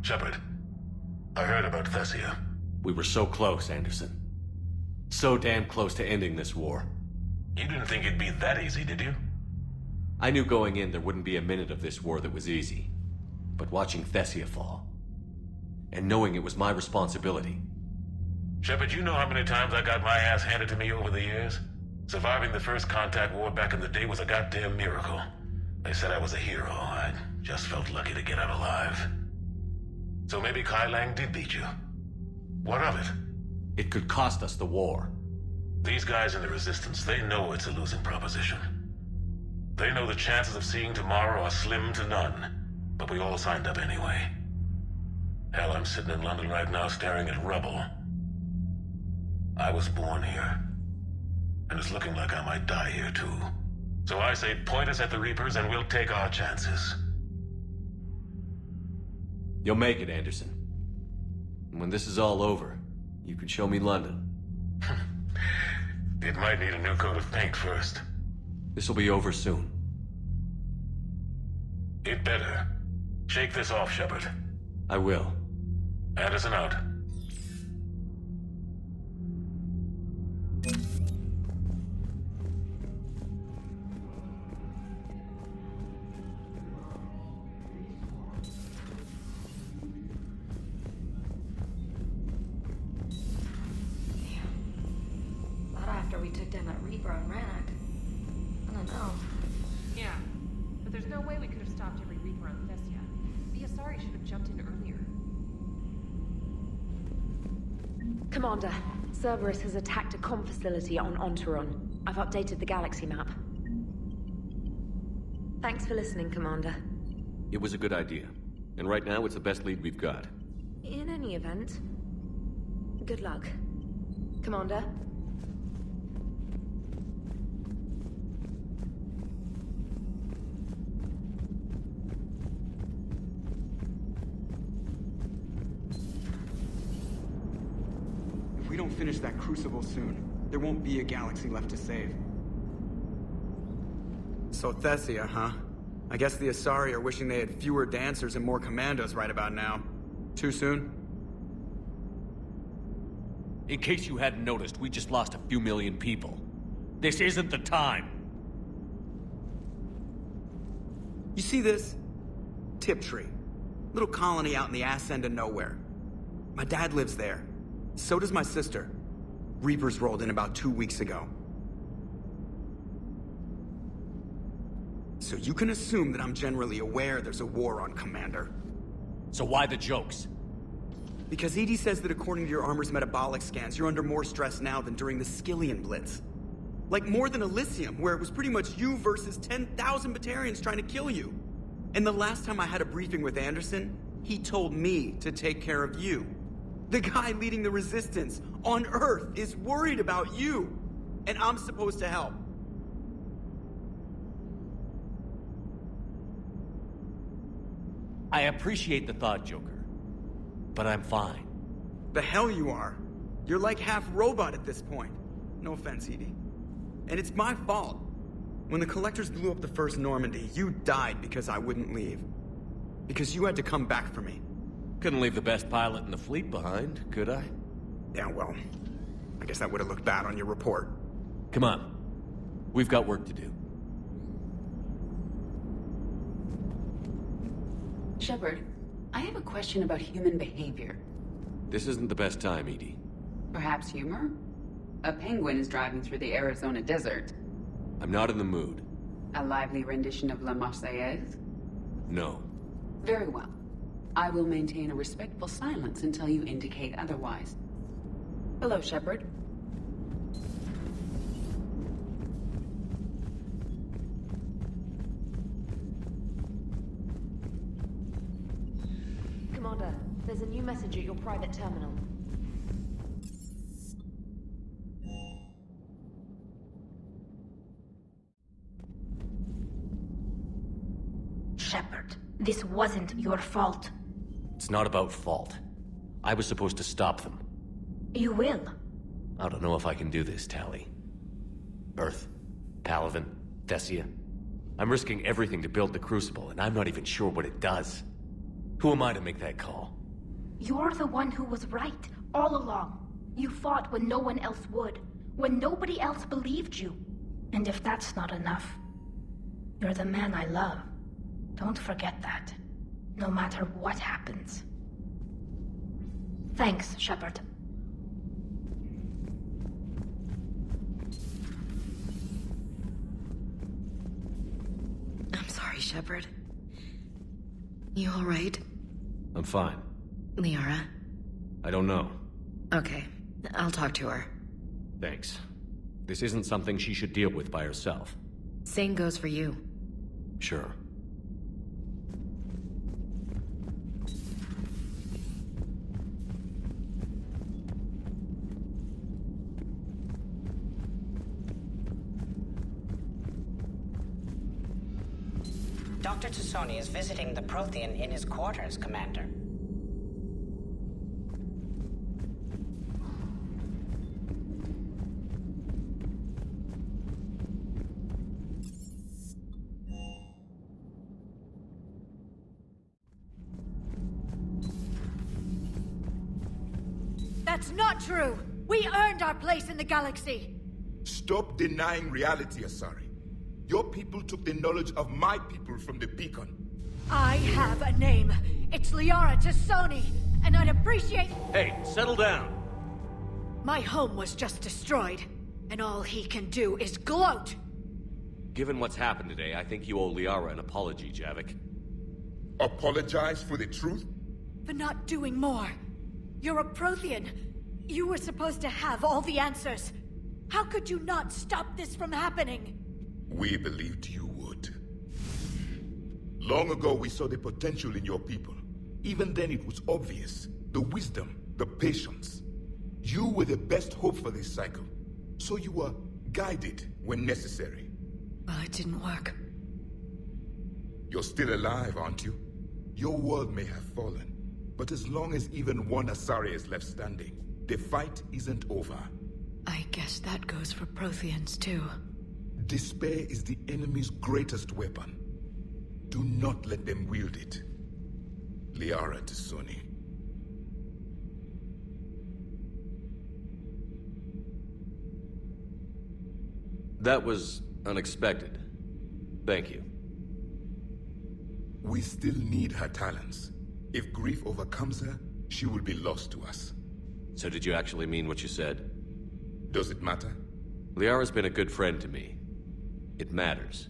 Shepard, I heard about Thessia. We were so close, Anderson. So damn close to ending this war. You didn't think it'd be that easy, did you? I knew going in there wouldn't be a minute of this war that was easy. But watching Thessia fall, and knowing it was my responsibility. Shepard, you know how many times I got my ass handed to me over the years? Surviving the first contact war back in the day was a goddamn miracle. They said I was a hero. I just felt lucky to get out alive. So maybe Kai Lang did beat you. What of it? It could cost us the war. These guys in the Resistance, they know it's a losing proposition. They know the chances of seeing tomorrow are slim to none. But we all signed up anyway. Hell, I'm sitting in London right now staring at rubble. I was born here. And it's looking like I might die here too. So I say point us at the Reapers and we'll take our chances. You'll make it, Anderson. And when this is all over, you can show me London. It might need a new coat of paint first. This will be over soon. It better. Shake this off, Shepard. I will. Anderson out. After we took down that Reaper on Rannoch. I don't know. Yeah, but there's no way we could have stopped every Reaper on Thessia. VIII should have jumped in earlier. Commander, Cerberus has attacked a comm facility on Ontaron. I've updated the galaxy map. Thanks for listening, Commander. It was a good idea. And right now, it's the best lead we've got. In any event, good luck. Commander? If we don't finish that crucible soon, there won't be a galaxy left to save. So Thessia, huh? I guess the Asari are wishing they had fewer dancers and more commandos right about now. Too soon? In case you hadn't noticed, we just lost a few million people. This isn't the time. You see this? Tiptree. Little colony out in the ass end of nowhere. My dad lives there. So does my sister. Reapers rolled in about 2 weeks ago. So you can assume that I'm generally aware there's a war on, Commander. So why the jokes? Because EDI says that according to your armor's metabolic scans, you're under more stress now than during the Skillian Blitz. Like more than Elysium, where it was pretty much you versus 10,000 Batarians trying to kill you. And the last time I had a briefing with Anderson, he told me to take care of you. The guy leading the resistance on Earth is worried about you, and I'm supposed to help. I appreciate the thought, Joker. But I'm fine. The hell you are. You're like half robot at this point. No offense, EDI. And it's my fault. When the Collectors blew up the first Normandy, you died because I wouldn't leave. Because you had to come back for me. Couldn't leave the best pilot in the fleet behind, could I? Yeah, well, I guess that would have looked bad on your report. Come on. We've got work to do. Shepard, I have a question about human behavior. This isn't the best time, EDI. Perhaps humor? A penguin is driving through the Arizona desert. I'm not in the mood. A lively rendition of La Marseillaise? No. Very well. I will maintain a respectful silence until you indicate otherwise. Hello, Shepard. Commander, there's a new message at your private terminal. Shepard, this wasn't your fault. It's not about fault. I was supposed to stop them. You will. I don't know if I can do this, Tali. Earth, Palaven, Thessia. I'm risking everything to build the Crucible, and I'm not even sure what it does. Who am I to make that call? You're the one who was right, all along. You fought when no one else would, when nobody else believed you. And if that's not enough, you're the man I love. Don't forget that, no matter what happens. Thanks, Shepard. I'm sorry, Shepard. You all right? I'm fine. Liara? I don't know. Okay, I'll talk to her. Thanks. This isn't something she should deal with by herself. Same goes for you. Sure. Dr. T'Soni is visiting the Prothean in his quarters, Commander. That's not true! We earned our place in the galaxy! Stop denying reality, Asari. Your people took the knowledge of my people from the beacon. I have a name. It's Liara T'Soni, and I'd appreciate... Hey, settle down! My home was just destroyed, and all he can do is gloat! Given what's happened today, I think you owe Liara an apology, Javik. Apologize for the truth? For not doing more. You're a Prothean. You were supposed to have all the answers. How could you not stop this from happening? We believed you would. Long ago, we saw the potential in your people. Even then, it was obvious. The wisdom, the patience. You were the best hope for this cycle. So you were guided when necessary. Well, it didn't work. You're still alive, aren't you? Your world may have fallen, but as long as even one Asari is left standing, the fight isn't over. I guess that goes for Protheans, too. Despair is the enemy's greatest weapon. Do not let them wield it. Liara T'Soni. That was unexpected. Thank you. We still need her talents. If grief overcomes her, she will be lost to us. So did you actually mean what you said? Does it matter? Liara's been a good friend to me. It matters.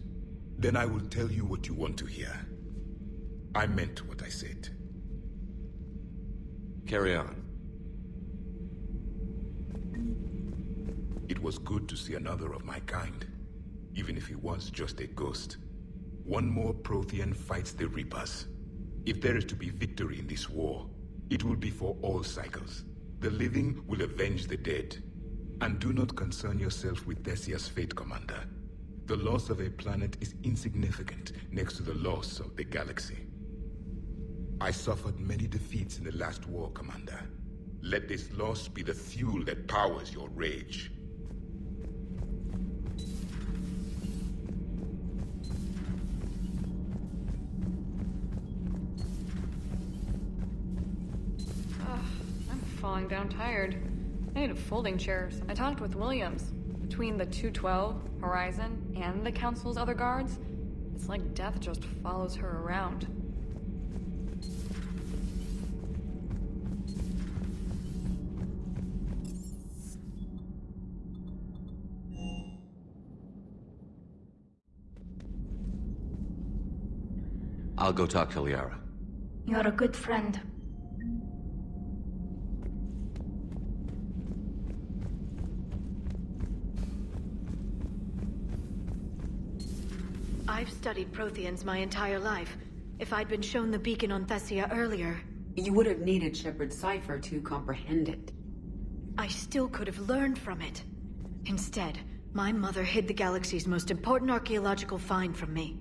Then I will tell you what you want to hear. I meant what I said. Carry on. It was good to see another of my kind, even if he was just a ghost. One more Prothean fights the Reapers. If there is to be victory in this war, it will be for all cycles. The living will avenge the dead. And do not concern yourself with Thessia's fate, Commander. The loss of a planet is insignificant next to the loss of the galaxy. I suffered many defeats in the last war, Commander. Let this loss be the fuel that powers your rage. I'm falling down tired. I need a folding chair. I talked with Williams. Between the 212, Horizon, and the Council's other guards, it's like death just follows her around. I'll go talk to Liara. You're a good friend. I've studied Protheans my entire life. If I'd been shown the beacon on Thessia earlier... You would have needed Shepard's cipher to comprehend it. I still could have learned from it. Instead, my mother hid the galaxy's most important archaeological find from me.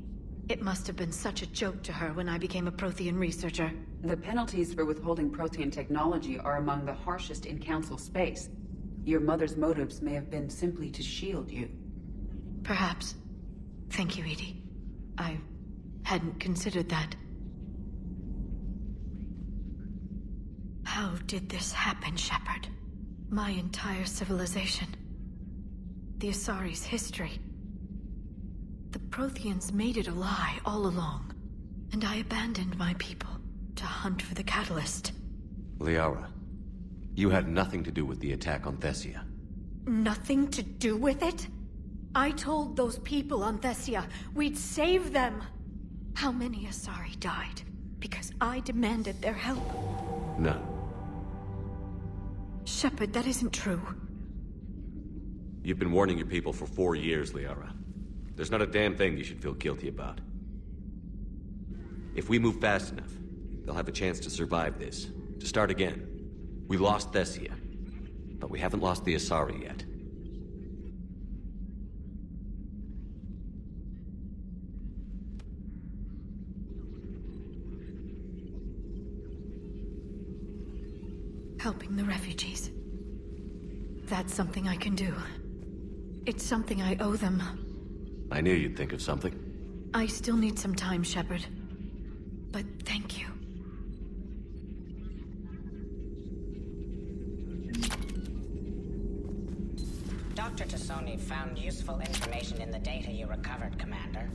It must have been such a joke to her when I became a Prothean researcher. The penalties for withholding Prothean technology are among the harshest in Council space. Your mother's motives may have been simply to shield you. Perhaps. Thank you, Edie. I hadn't considered that. How did this happen, Shepard? My entire civilization. The Asari's history. The Protheans made it a lie all along. And I abandoned my people to hunt for the catalyst. Liara, you had nothing to do with the attack on Thessia. Nothing to do with it? I told those people on Thessia we'd save them. How many Asari died because I demanded their help? None. Shepard, that isn't true. You've been warning your people for 4 years, Liara. There's not a damn thing you should feel guilty about. If we move fast enough, they'll have a chance to survive this, to start again. We lost Thessia, but we haven't lost the Asari yet. Helping the refugees. That's something I can do. It's something I owe them. I knew you'd think of something. I still need some time, Shepard. But thank you. Dr. T'Soni found useful information in the data you recovered, Commander.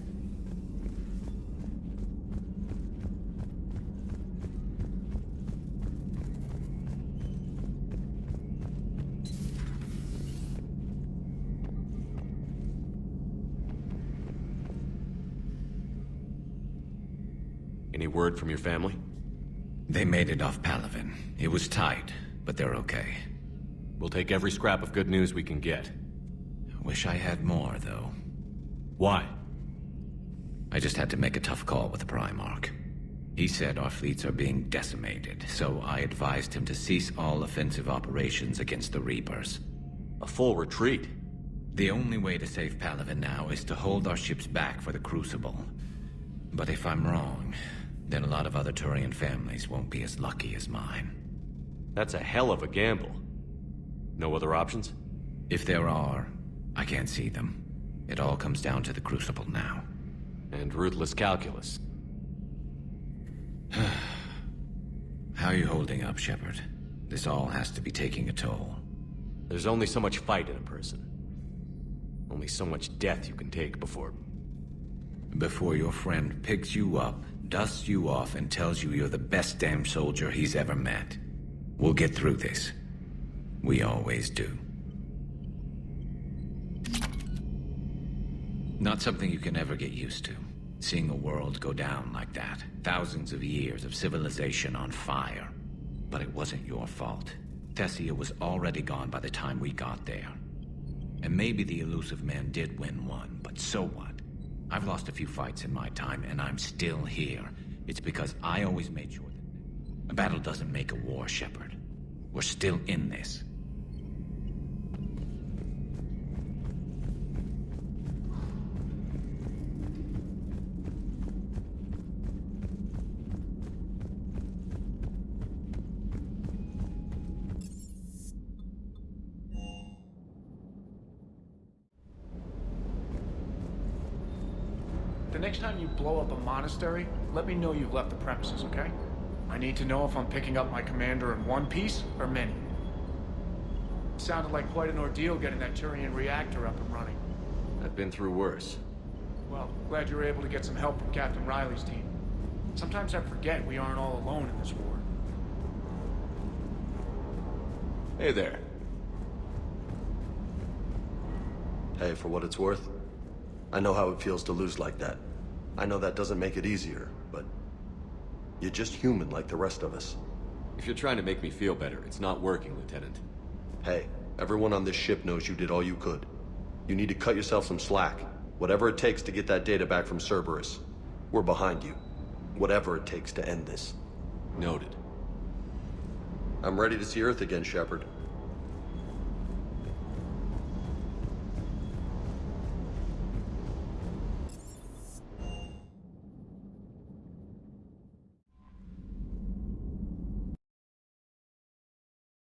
Any word from your family? They made it off Palaven. It was tight, but they're okay. We'll take every scrap of good news we can get. Wish I had more, though. Why? I just had to make a tough call with the Primarch. He said our fleets are being decimated, so I advised him to cease all offensive operations against the Reapers. A full retreat? The only way to save Palaven now is to hold our ships back for the Crucible. But if I'm wrong, then a lot of other Turian families won't be as lucky as mine. That's a hell of a gamble. No other options? If there are, I can't see them. It all comes down to the Crucible now. And ruthless calculus. How are you holding up, Shepard? This all has to be taking a toll. There's only so much fight in a person. Only so much death you can take before your friend picks you up, dusts you off, and tells you you're the best damn soldier he's ever met. We'll get through this. We always do. Not something you can ever get used to. Seeing a world go down like that. Thousands of years of civilization on fire. But it wasn't your fault. Thessia was already gone by the time we got there. And maybe the elusive man did win one, but so what? I've lost a few fights in my time, and I'm still here. It's because I always made sure that a battle doesn't make a war, Shepard. We're still in this. The next time you blow up a monastery, let me know you've left the premises, okay? I need to know if I'm picking up my commander in one piece or many. It sounded like quite an ordeal getting that Turian reactor up and running. I've been through worse. Well, glad you were able to get some help from Captain Riley's team. Sometimes I forget we aren't all alone in this war. Hey there. Hey, for what it's worth, I know how it feels to lose like that. I know that doesn't make it easier, but you're just human like the rest of us. If you're trying to make me feel better, it's not working, Lieutenant. Hey, everyone on this ship knows you did all you could. You need to cut yourself some slack. Whatever it takes to get that data back from Cerberus. We're behind you. Whatever it takes to end this. Noted. I'm ready to see Earth again, Shepard.